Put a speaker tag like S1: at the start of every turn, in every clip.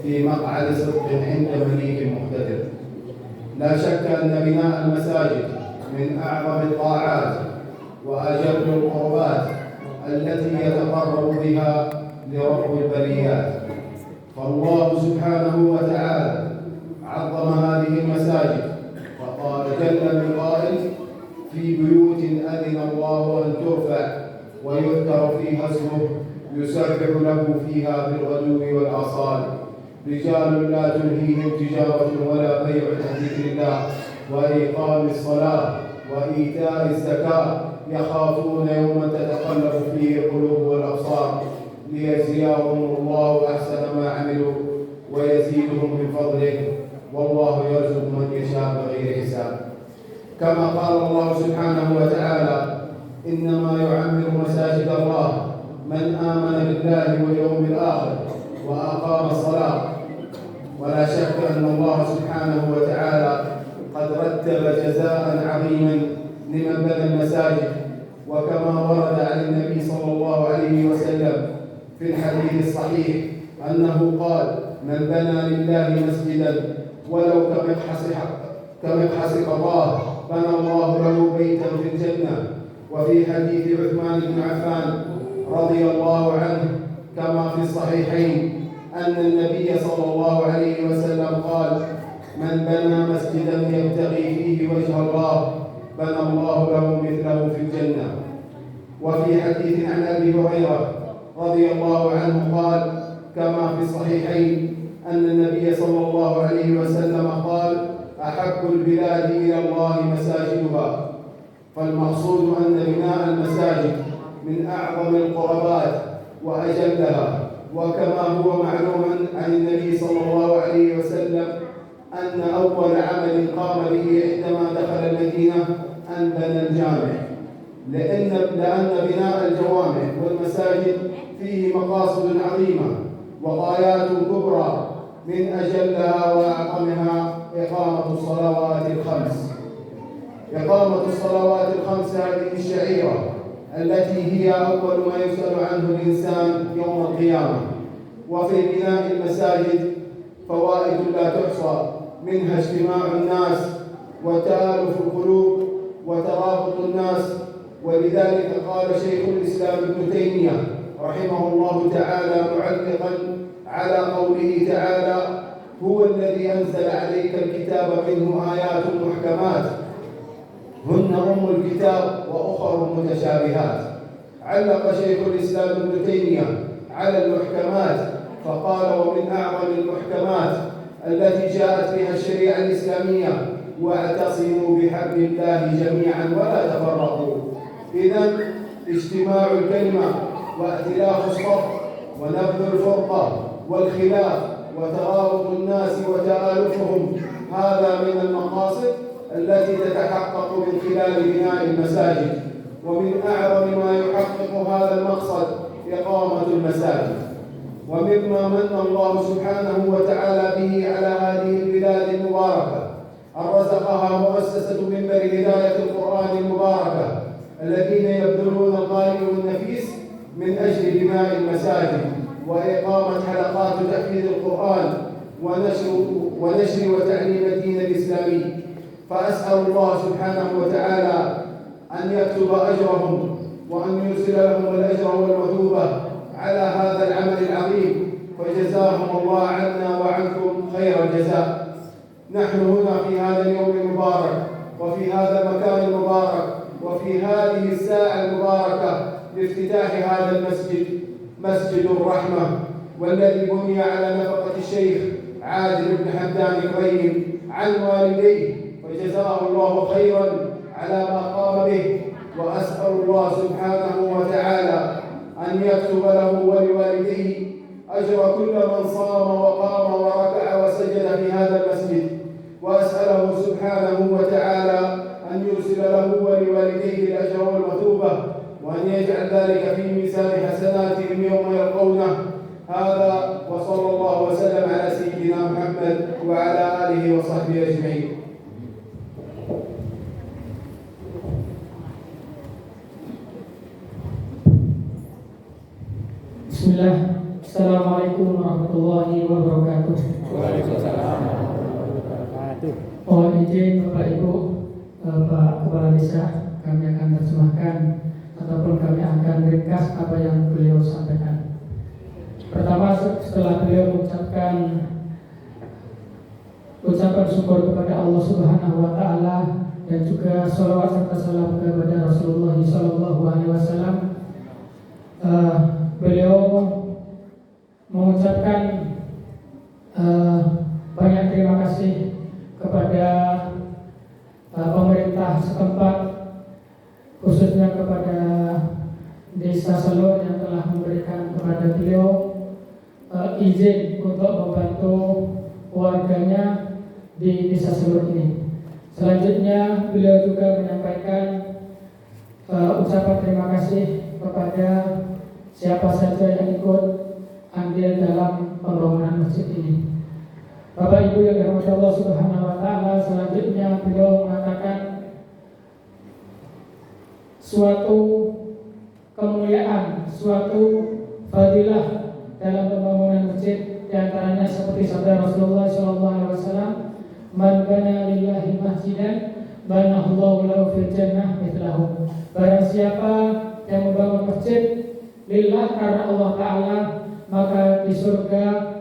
S1: في مقعد صدق عند مليك مقتدر. لا شك أن بناء المساجد من أعظم الطاعات وأجل القربات التي يتقرب بها لرب البريات، فالله سبحانه وتعالى عظم هذه المساجد فقال جل من قائل: في بيوت أذن الله أن ترفع ويذكر فيها اسمه يسبح له فيها بالغدو والآصال، رجال لا تلهيهم تجارة ولا بيع عن ذكر الله وإقام الصلاة وإيتاء الزكاة يخافون يوما تتقلب فيه القلوب والأبصار ليجزيهم الله أحسن ما عملوا ويزيدهم من فضله والله يرزق من يشاء بغير حساب. كما قال الله سبحانه وتعالى: إنما يعمر مساجد الله من آمن بالله واليوم الآخر وأقام الصلاة. ولا شك أن الله سبحانه وتعالى قد رتب جزاء عظيما لمن بنى المساجد، وكما ورد عن النبي صلى الله عليه وسلم في الحديث الصحيح أنه قال: من بنى لله مسجدا ولو كمبحث قضاه بنى الله له بيتا في الجنة. وفي حديث عثمان بن عفان رضي الله عنه كما في الصحيحين أن النبي صلى الله عليه وسلم قال: من بنى مسجدا يبتغي فيه وجه الله بنى الله له مثله في الجنة. وفي حديث عن أبي هريرة رضي الله عنه قال كما في الصحيحين أن النبي صلى الله عليه وسلم قال: أحب البلاد إلى الله مساجدها. فالمقصود أن بناء المساجد من أعظم القربات وأجلها، وكما هو معلوم عن النبي صلى الله عليه وسلم أن أول عمل قام به عندما دخل المدينة أن بنى الجامع، لأن بناء الجوامع والمساجد فيه مقاصد عظيمة وغايات كبرى، من أجلها وأعظمها إقامة الصلوات الخمس. إقامة الصلوات الخمس هذه الشعيرة التي هي أول ما يسأل عنه الإنسان يوم القيامة. وفي بناء المساجد فوائد لا تحصى، منها اجتماع الناس وتآلف القلوب وترابط الناس. ولذلك قال شيخ الإسلام ابن تيمية رحمه الله تعالى معلقا على قوله تعالى: هو الذي أنزل عليك الكتاب منه آيات محكمات هن أم الكتاب وأخر متشابهات. علق شيخ الإسلام ابن تيمية على المحكمات فقال: ومن أعظم المحكمات التي جاءت بها الشريعة الإسلامية: واعتصموا بحبل الله جميعا ولا تفرقوا. إذن اجتماع الكلمة وائتلاف الصف ونبذ الفرقة والخلاف وترابط الناس وتآلفهم، هذا من المقاصد التي تتحقق من خلال بناء المساجد. ومن أعظم ما يحقق هذا المقصد إقامة المساجد. ومما من الله سبحانه وتعالى به على هذه البلاد المباركة أن رزقها مؤسسة منبر هداية القرآن المباركة الذين يبذلون الغالي والنفيس من أجل بناء المساجد وإقامة حلقات تحفيظ القرآن ونشر وتعليم الدين الإسلامي. فأسأل الله سبحانه وتعالى أن يكتب أجرهم وأن يرسل لهم الأجر والمثوبة على هذا العمل العظيم، فجزاهم الله عنا وعنكم خير الجزاء. نحن هنا في هذا اليوم المبارك وفي هذا المكان المبارك وفي هذه الساعة المباركة لافتتاح هذا المسجد، مسجد الرحمة، والذي بني على نفقة الشيخ عادل بن حمدان كريم عن والديه، فجزاه الله خيرا على ما قام به. وأسأل الله سبحانه وتعالى أن يكتب له ولوالديه أجر كل من صام وقام وركع وسجد في هذا المسجد. وأسأله سبحانه وتعالى أن يرسل له ولوالديه الأجر والمثوبة، وأن يجعل ذلك في ميزان حسناتهم يوم يلقونه. هذا وصلى الله وسلم على سيدنا محمد وعلى آله وصحبه أجمعين.
S2: Bismillah. Assalamualaikum warahmatullahi wabarakatuh. wabarakatuh.
S3: Waalaikumsalam warahmatullahi wabarakatuh.
S2: Mohon izin Bapak Ibu, Pak Kepala Desa, kami akan terjemahkan ataupun kami akan ringkas apa yang beliau sampaikan. Pertama, setelah beliau mengucapkan ucapan syukur kepada Allah Subhanahu wa taala dan juga sholawat serta salam kepada Rasulullah sallallahu alaihi wasallam, beliau mengucapkan banyak terima kasih kepada pemerintah setempat, khususnya kepada Desa Selur yang telah memberikan kepada beliau izin untuk membantu warganya di Desa Selur ini. Selanjutnya beliau juga menyampaikan ucapan terima kasih kepada siapa saja yang ikut andil dalam pembangunan masjid ini. Bapak Ibu yang dirahmati Allah Subhanahu wa taala, selanjutnya beliau mengatakan suatu kemuliaan, suatu fadilah dalam pembangunan masjid, di antaranya seperti sabda Rasulullah sallallahu alaihi wasallam, "Man bana lillahi masjidan banallahu lahu fil jannah mithlahu." Barang siapa yang membangun masjid lillah karena Allah taala, maka di surga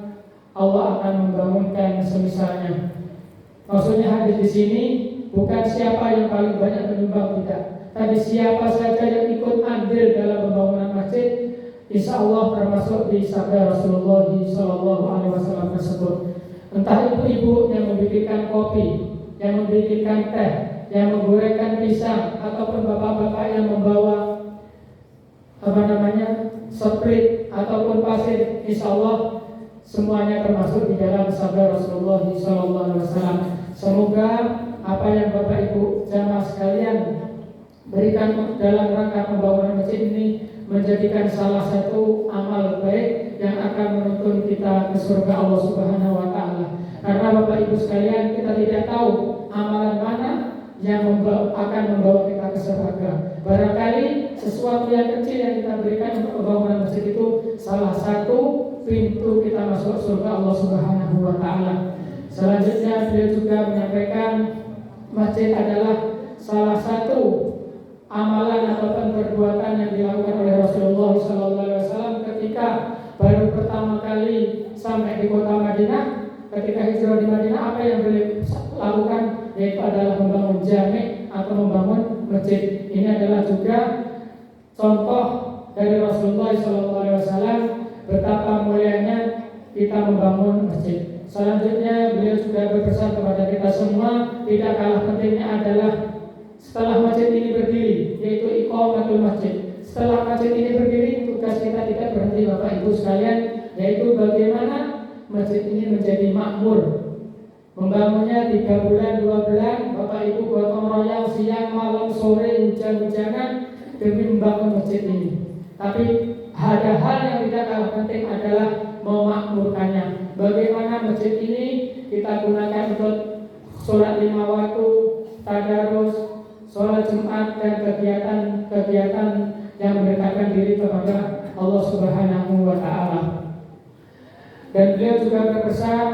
S2: Allah akan membangunkan semisalnya. Maksudnya hadis di sini bukan siapa yang paling banyak menyumbang, tidak. Tapi siapa saja yang ikut andil dalam pembangunan masjid, insya Allah termasuk di sabda Rasulullah Sallallahu Alaihi Wasallam tersebut. Entah ibu-ibu yang membikinkan kopi, yang membikinkan teh, yang menggorengkan pisang, ataupun bapak-bapak yang membawa sprit ataupun pasir, insya Allah semuanya termasuk di dalam sabda Rasulullah SAW. Semoga apa yang Bapak Ibu jamaah sekalian berikan dalam rangka pembangunan masjid ini menjadikan salah satu amal baik yang akan menuntun kita ke surga Allah Subhanahu wa taala. Karena Bapak Ibu sekalian, kita tidak tahu amalan mana yang akan membawa kita ke surga. Barangkali sesuatu yang kecil yang kita berikan untuk pembangunan masjid itu salah satu pintu kita masuk surga Allah Subhanahu wa taala. Selanjutnya beliau juga menyampaikan masjid adalah salah satu amalan ataupun perbuatan yang dilakukan oleh Rasulullah SAW ketika baru pertama kali sampai di kota Madinah. Ketika hijrah di Madinah, apa yang beliau lakukan? Yaitu adalah membangun jami' atau membangun masjid. Ini adalah juga contoh dari Rasulullah SAW betapa mulianya kita membangun masjid. Selanjutnya beliau juga berpesan kepada kita semua, tidak kalah pentingnya adalah setelah masjid ini berdiri, yaitu iqamatul masjid. Setelah masjid ini berdiri, tugas kita tidak berhenti Bapak Ibu sekalian, yaitu bagaimana masjid ini menjadi makmur. Membangunnya 3 bulan, 2 bulan, Bapak Ibu gotong royong siang, malam, sore, hujan-hujanan demi membangun masjid ini. Tapi ada hal yang tidak kalah penting adalah memakmurkannya. Bagaimana masjid ini kita gunakan untuk sholat 5 waktu, tadarus, sholat Jumat, dan kegiatan-kegiatan yang mendekatkan diri kepada Allah Subhanahu wa taala. Dan beliau juga berpesan,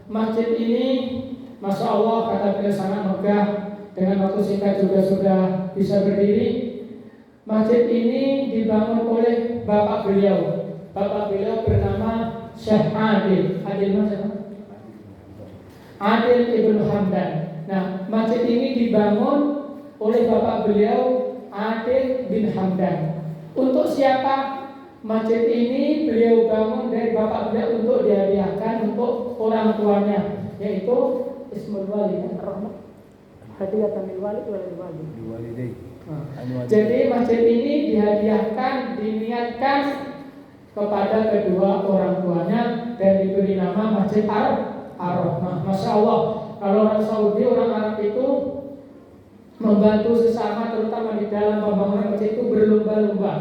S2: masjid ini Masya Allah, kata beliau, sangat megah. Dengan waktu singkat juga sudah bisa berdiri. Masjid ini dibangun oleh bapak beliau. Bapak beliau bernama Syekh Adil. Adil Ibn Hamdan. Nah, masjid ini dibangun oleh bapak beliau Adil bin Hamdan. Untuk siapa? Masjid ini beliau bangun dari bapak beliau untuk dihadiahkan untuk orang tuanya, yaitu Ismul Wali, hadiahkan lil walid wal walidai. Jadi masjid ini dihadiahkan, diniatkan kepada kedua orang tuanya dan diberi nama Masjid Ar-Rahmah. Masya Allah, kalau orang Saudi, orang Arab itu membantu sesama, terutama di dalam pembangunan masjid itu berlomba-lomba.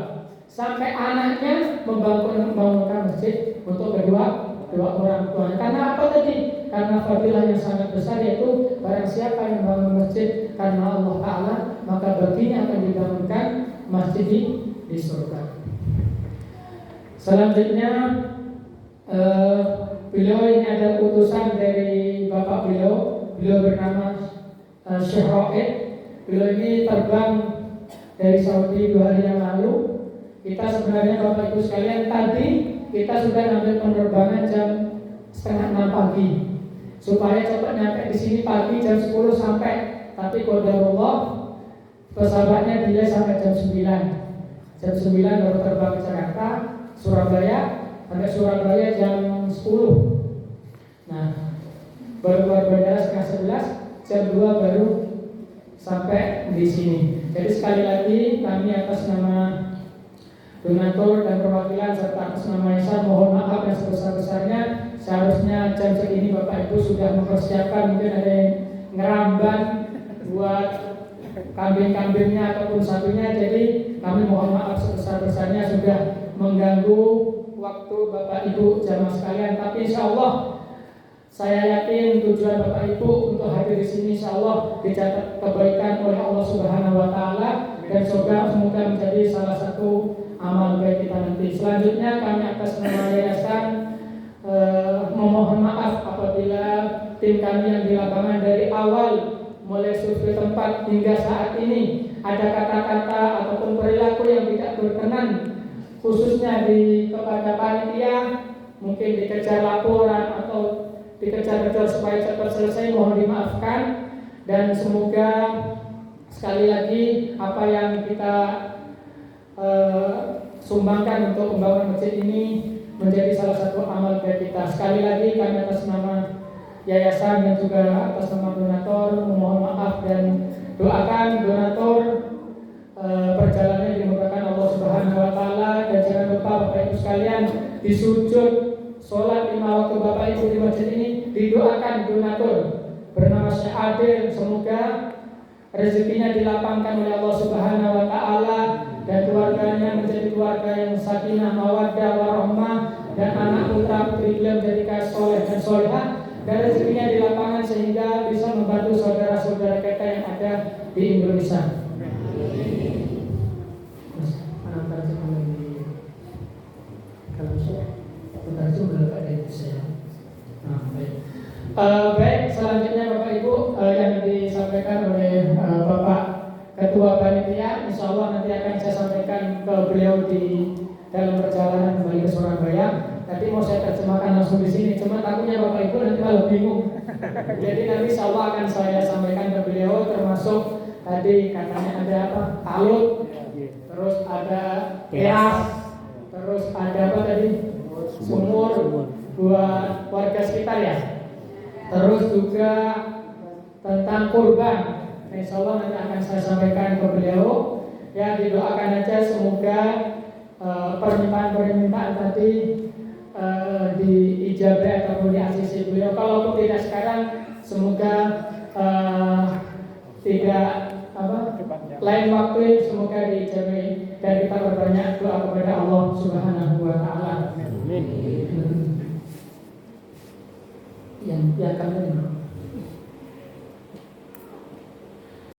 S2: Sampai anaknya membangunkan masjid untuk kedua orang tuanya. Karena apa tadi? Karena fadilah yang sangat besar, yaitu barang siapa yang membangun masjid karena Allah Ta'ala, maka baginya akan dibangunkan masjid di surga. Selanjutnya Beliau ini ada utusan dari bapak beliau bernama Syekh Ro'id. Beliau ini terbang dari Saudi 2 hari yang lalu. Kita sebenarnya bapak ibu sekalian tadi kita sudah ngambil penerbangan jam 5:30 pagi supaya cepat nyampe di sini pagi jam 10 sampai. Tapi qadarullah pesawatnya delay sampai jam 9. Jam 9 baru terbang ke Jakarta, Surabaya, sampai Surabaya jam 10. Nah, baru keluar bandara setengah 11, jam 2 baru sampai di sini. Jadi sekali lagi kami atas nama donatur dan perwakilan serta atas nama Yayasan mohon maaf yang sebesar-besarnya. Seharusnya jam segini Bapak Ibu sudah mempersiapkan, mungkin ada yang ngeramban buat kambing-kambingnya ataupun sapinya. Jadi kami mohon maaf sebesar-besarnya sudah mengganggu waktu Bapak Ibu jamaah sekalian. Tapi insya Allah saya yakin tujuan Bapak Ibu untuk hadir di sini insya Allah dicatat kebaikan oleh Allah Subhanahu Wa Taala dan semoga menjadi salah satu amal baik kita nanti. Selanjutnya kami atas nama yayasan memohon maaf apabila tim kami yang di lapangan dari awal mulai survei tempat hingga saat ini ada kata-kata ataupun perilaku yang tidak berkenan khususnya kepada panitia, mungkin dikejar laporan atau dikejar-kejar supaya cepat selesai, mohon dimaafkan. Dan semoga sekali lagi apa yang kita sumbangkan untuk pembangunan masjid ini menjadi salah satu amal baik kita. Sekali lagi kami atas nama yayasan dan juga atas nama donatur memohon maaf dan doakan donatur perjalanannya dimudahkan Allah Subhanahu Wa Taala. Dan jangan lupa Bapak Ibu sekalian di sujud sholat 5 waktu Bapak Ibu di masjid ini didoakan donatur bernama Syekh Adil, semoga rezekinya dilapangkan oleh Allah Subhanahu Wa Taala dan keluarganya menjadi keluarga yang sakinah mawaddah warahmah dan anak putra putri beliau menjadi soleh dan solehah dan rezekinya di lapangan sehingga bisa membantu saudara-saudara kita yang ada di Indonesia. Baik, selanjutnya Bapak Ibu yang disampaikan oleh Bapak Ketua Panitia, insya Allah nanti akan saya sampaikan ke beliau di dalam perjalanan kembali ke Surabaya. Tadi mau saya terjemahkan langsung di sini, cuma takutnya Bapak Ibu nanti malah bingung. Jadi nanti insya Allah akan saya sampaikan ke beliau, termasuk tadi katanya ada apa? Talut, terus ada keras, terus ada apa tadi? Sumur buat warga sekitar ya. Terus juga tentang kurban. Insya Allah nanti akan saya sampaikan ke beliau. Ya, didoakan aja semoga permintaan tadi diijabah ataupun di-ACC beliau. Kalaupun tidak sekarang, semoga tidak lain waktu semoga diijabah dan kita berbanyak doa kepada Allah Subhanahu Wa Taala. Amin. Yang kami